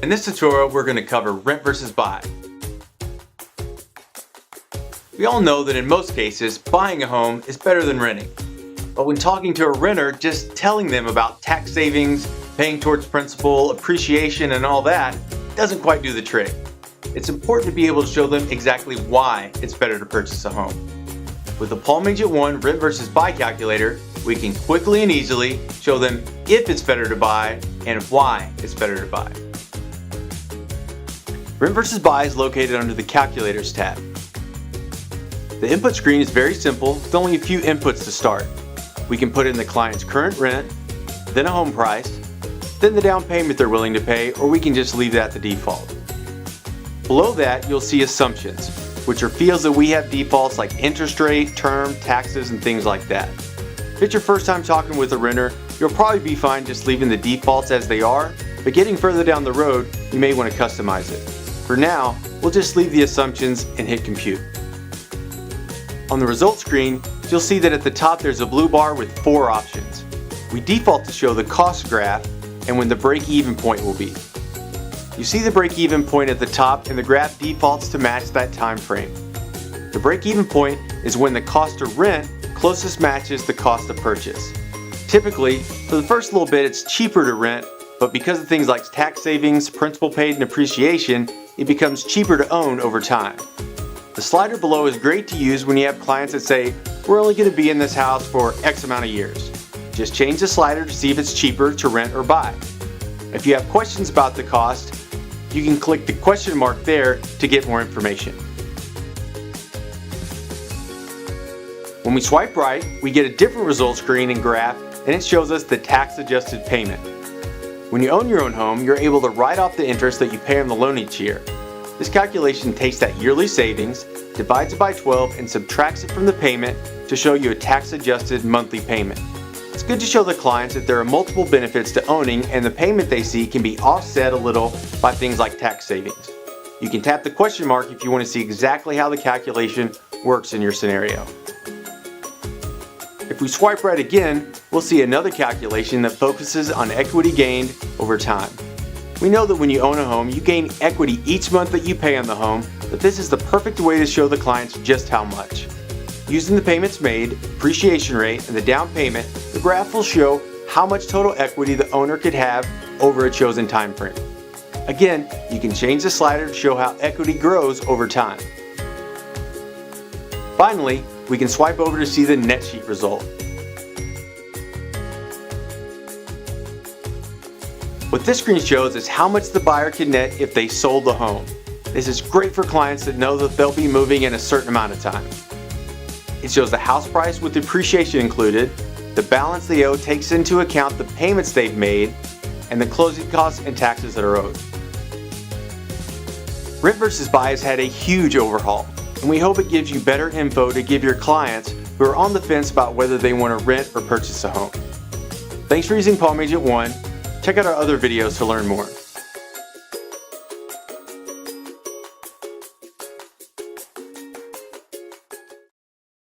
In this tutorial, we're going to cover rent versus buy. We all know that in most cases, buying a home is better than renting. But when talking to a renter, just telling them about tax savings, paying towards principal, appreciation, and all that doesn't quite do the trick. It's important to be able to show them exactly why it's better to purchase a home. With the Palm Agent One Rent versus Buy calculator, we can quickly and easily show them if it's better to buy and why it's better to buy. Rent versus Buy is located under the Calculators tab. The input screen is very simple with only a few inputs to start. We can put in the client's current rent, then a home price, then the down payment they're willing to pay, or we can just leave that the default. Below that, you'll see assumptions, which are fields that we have defaults like interest rate, term, taxes, and things like that. If it's your first time talking with a renter, you'll probably be fine just leaving the defaults as they are, but getting further down the road, you may want to customize it. For now, we'll just leave the assumptions and hit compute. On the results screen, you'll see that at the top there's a blue bar with 4 options. We default to show the cost graph and when the break-even point will be. You see the break-even point at the top and the graph defaults to match that time frame. The break-even point is when the cost to rent closest matches the cost to purchase. Typically, for the first little bit it's cheaper to rent, but because of things like tax savings, principal paid, and appreciation, it becomes cheaper to own over time. The slider below is great to use when you have clients that say, we're only going to be in this house for X amount of years. Just change the slider to see if it's cheaper to rent or buy. If you have questions about the cost, you can click the question mark there to get more information. When we swipe right, we get a different results screen and graph, and it shows us the tax-adjusted payment. When you own your own home, you're able to write off the interest that you pay on the loan each year. This calculation takes that yearly savings, divides it by 12, and subtracts it from the payment to show you a tax-adjusted monthly payment. It's good to show the clients that there are multiple benefits to owning, and the payment they see can be offset a little by things like tax savings. You can tap the question mark if you want to see exactly how the calculation works in your scenario. If we swipe right again, we'll see another calculation that focuses on equity gained over time. We know that when you own a home, you gain equity each month that you pay on the home, but this is the perfect way to show the clients just how much. Using the payments made, appreciation rate, and the down payment, the graph will show how much total equity the owner could have over a chosen time frame. Again, you can change the slider to show how equity grows over time. Finally, we can swipe over to see the net sheet result. What this screen shows is how much the buyer can net if they sold the home. This is great for clients that know that they'll be moving in a certain amount of time. It shows the house price with depreciation included, the balance they owe takes into account the payments they've made, and the closing costs and taxes that are owed. Rent versus Buy has had a huge overhaul, and we hope it gives you better info to give your clients who are on the fence about whether they want to rent or purchase a home. Thanks for using Palm Agent One. Check out our other videos to learn more.